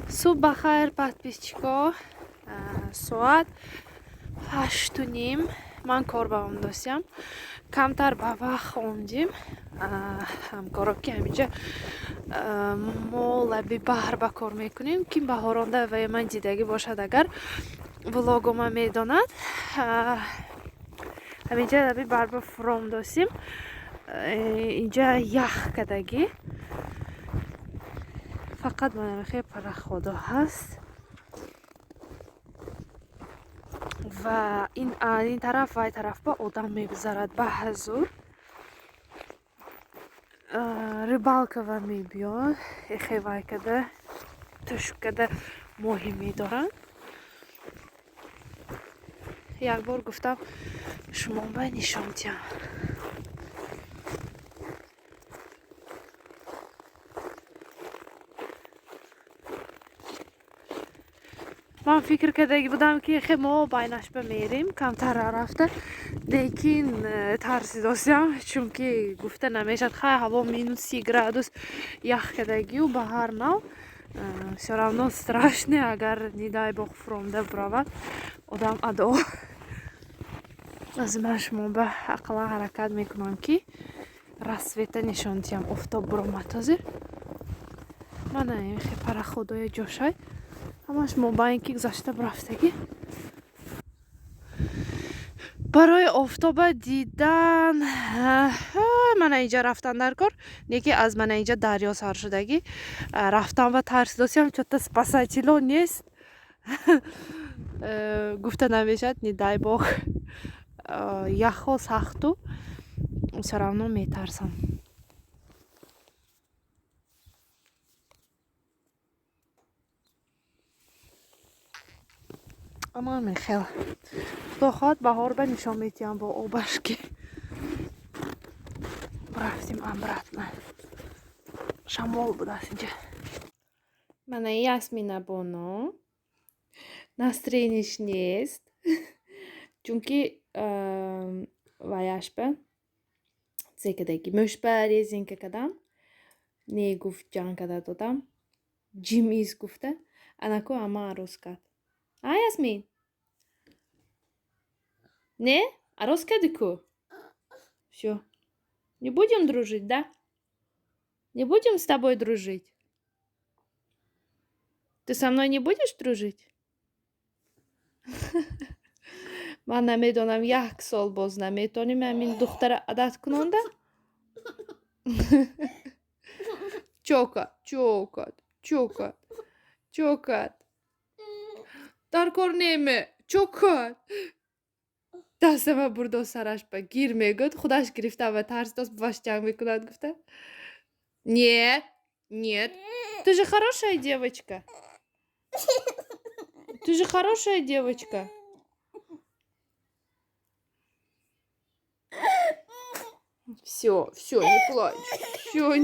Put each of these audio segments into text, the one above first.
Суб бахайр, подписчико. Соат 8:30. Ман кор ба он достам. Камтар ба вақт омдим. Ҳамкоро ки ҳаминҷа мо лаби баҳр ба кор мекунем. Ким баҳоронда ва ман дидагӣ бошад, агар влогома медонад. Ҳаминҷа лаби баҳр ба фуром достим. Инҷа ях кадагӣ. Фақат mana хе параходо ҳаст ва ин тараф ва ин тараф ба одам мегузарад ба ҳазур. Рыбалка ва мебиёд эхевай када тушк када моҳӣ медоранд. Як бор гуфтам шумо ба нишон диҳам. من فکر کرده بودم که خیلی ما باینش بمیریم کمتر رفته لیکن ترسیدم چون که گفته نمیشد خیلی هوا -30 گرادوس یخ کردگی و بهار نو все равно страшно اگر ندای بخ فرامده برود آدم ادو از من شما به اقلا حرکت میکنم که رسویت نشان دیم افتاب برامد تازه من این خیلی پراخودای جوشای همش موبایل که گذاشته برفتگی برای آفتاب دیدن من اینجا رفتن در کار نیکی از من اینجا دریا سر شدگی رفتم و ترسیدم چون спасатело نیست گفته نمیشد ندای باغ یخ و سختو все равно میترسم. اما من خیلی خدا خواد بهار به نشان میتیم با آبش که رفتیم امرتنا شمال بود است اینجا. من یاسمین بونو настроениш نیست چون که وایش به زکدگی مش به ریزین که کدام نی گفت جان کدا دادم جیم ایز گفته انا کو اما عروس کرد یاسمین не عروس کردی کو все не будем дружить, да? Не будем с тобой дружить? Ты со мной не будешь дружить? من نمیدونم 1 سال باز نمیتونیم همین دختر عادت کننده چوکات در کار نیمه چوکات دستم برد سرش به گیر میگد خودش گرفته و ترس دست باش جنگ میکند گفته нет ты же хорошая девочка все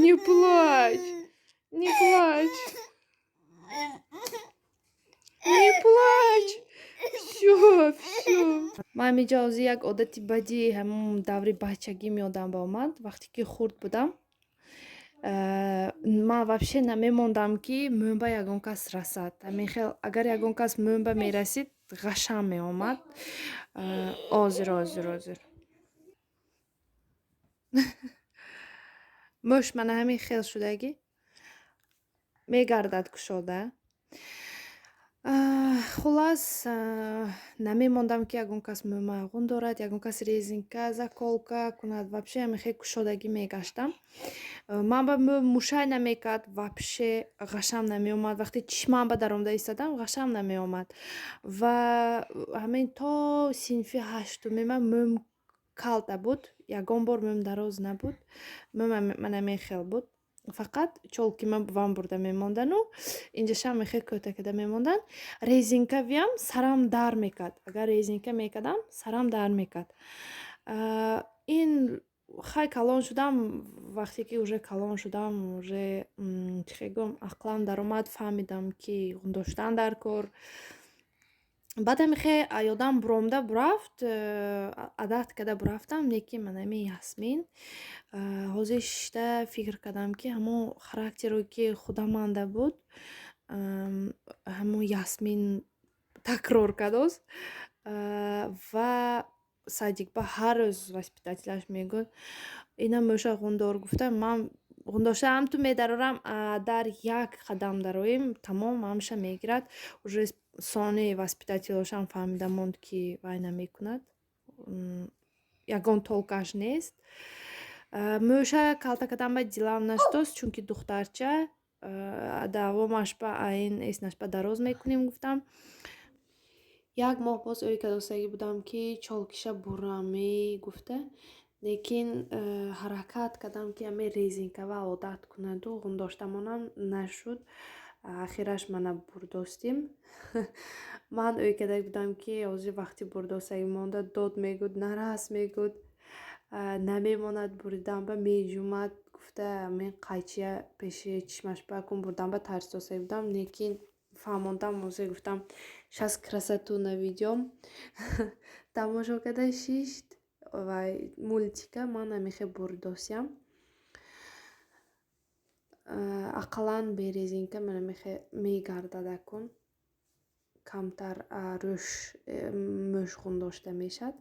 не плачь все من میجاوزی یک عادتی بدی همون دوری بچگی میادم با اومد وقتی که خورد بودم من вообще نمیموندم که من به یگان کس رسد همین اگر یگان کس من به میرسید غشم میامد آزر مش من همین خیل شدگی میگردد کشاده خلاص نمیموندم که یگان کس مماغون دارد یگان کس ریزینکا заколка کند вообще همین خیل کشادگی میگشتم من به موشای نمیکرد вообще غشم نمیومد وقتی چشمم به درآمده ایستادم غشم نمیومد و همین تا صنف 8 من مم کالتا بود یگان بار مم دراز نبود من همین خیل بود فقط چولکی من وام برده میموندن و اینجا شم خیلی کوتاه میموندن ریزینکا ویم سرم در میکرد اگر ریزینکا میکردم سرم در میکرد این خیلی کلان شدم وقتی که уже کلان شدم уже چه گم عقلم در اومد فهمیدم که داشتن در کار بعدم خیلی یادم برامده برفت عادت کرده برفتم یکی من همی یاسمین حوزش فکر کردم که همون خاراکتری که خودم مانده بود ҳамон ясмин такрор кадост ва садикба ҳар рӯз воспитателяш мегӯяд ина мӯша ғундор гуфта ман ғундошта ҳамту медарорам дар як қадам дароем тамом ҳамаша мегирад уже сони воспитателошам фаҳмида монд ки вай намекунад ягон толкаш нест мӯша калта каданба дилам наштост чунки духтарча давомашба айн эснашба дароз мекунем гуфтам як моҳ боз ӯи кадостагӣ будам ки чолкиша бурами гуфта лекин ҳаракат кардам ки аме резинкава одат кунаду ғундоштамонам нашуд ахираш мана бурдостим ман ӯи кадаг будам ки ҳозир вақти бурдостагӣ монда дод мегӯд нарас мегӯд намемонад бурданба меҷӯмад гуфта аме қайчия пеши чишмашба кун бурданба тарсдостагӣ будам лекин фаҳмондам ҳозир гуфтам шас красоту наведём тамошо када шишт ва мультика ман амихе бурдостям ақаллан бе резинка ман амихе мегардадакун камтар рӯш мӯш ғундошта мешад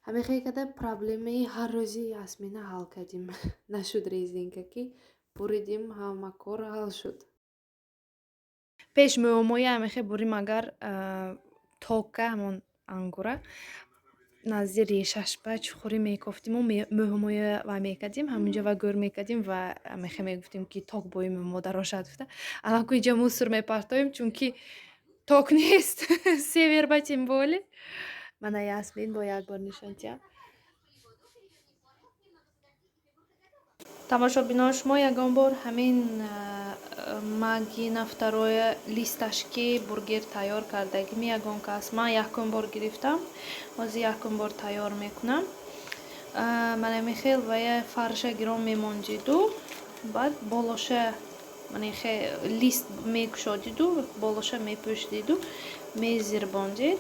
ҳамихе када проблемаи ҳаррӯзи ясмина ҳал кардим нашуд резинка ки буридим ҳама кор ҳал шуд пеш мӯомоя ҳамихе бурим агар тока ҳамон ангура назди решашба чухурӣ мекофтиму мӯҳмоя ва мекардим ҳаминҷа ва гӯр мекардим ва ҳамихе мегуфтим ки ток бои мӯҳмо дарошад гуфта аланку инҷа мусор мепартоем чунки ток нест северба тем боле мана ясмин бо як бор нишонтиям тамошобинони шумо ягон бор ҳамин магина второе листашки бургер тайёр кардагими ягон кас ман якум бор гирифтам ҳозир якум бор тайёр мекунам мана мехел вая фарша гиром мемондиду баъд болоша манехе лист мекушодиду болоша мепӯшидиду мезирбондид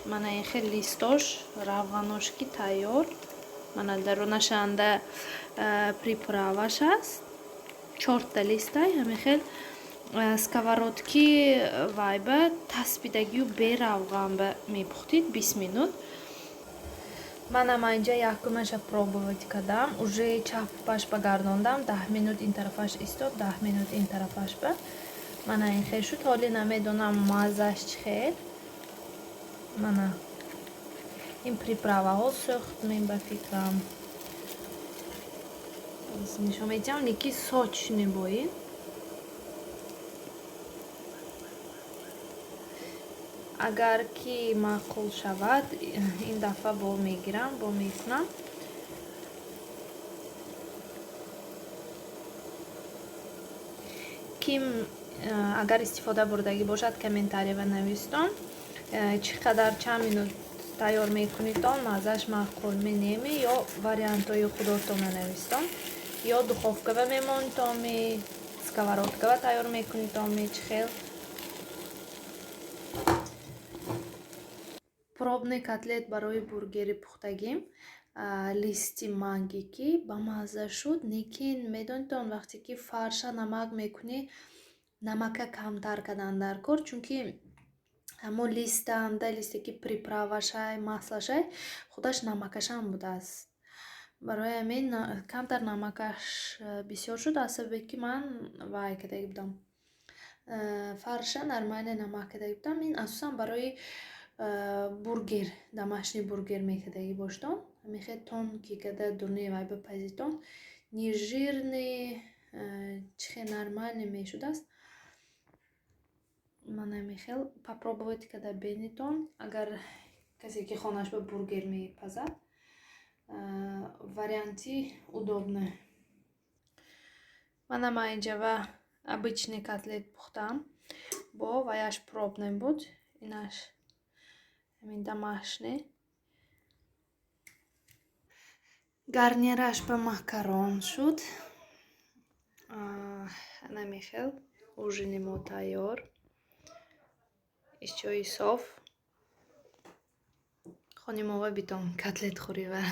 мана ихе листош равғаношки тайёр мана дарунашанда приправаш аст 4 листай ҳамихел сковородки вайба таспидагию бе равған мепухтид 20 минут манам инҷа якумаша пробовать кардам уже чапашба гардондам 10 минут ин тарафаш истод 10 минут ин тарафашба мана ин хел шуд ҳоли намедонам маззаш чӣ хел мана ин приправаҳо сӯхт мен ба фикрам нишон медиҳам лекин соч мебоид агар ки маъқул шавад ин дафъа бо мегирам бо мекунам ким агар истифода бурдагӣ бошад комментария навистон чӣ қадар чанд минут тайёр мекунид он маззаш маъқул менеми ё вариантҳои худотона навистон ё духовкава мемонитоми сковородкава тайёр мекунитоми чӣ хел пробный котлет барои бургери пухтагим листи манги ки ба мазза шуд лекин медонед он вақте ки фарша намак мекунӣ намака камтар кардан дар кор чунки ҳамон листанда листе ки приправашай маслашай худаш намакашам будааст барои ҳамин камтар намакаш бисёр шуд аз сабабе ки ман вай кардаги будам фарша нормале намак кардаги будам ин асосан барои бургер домашний бургер мекардагӣ бошдон ҳамихе тонки када дурнии вай бипазитон нижирни чихе нормале мешудааст ман ҳамихел попробовать када бенитон агар касе ки хонашба бургер мепазад варианти удобна манам айнҷава обычный котлет пухтам бо ваяш пробный буд инаш ҳамин домашний гарнираш ба макарон шуд намехел ужини мо тайёр из чои соф хонимова битон котлет хӯрива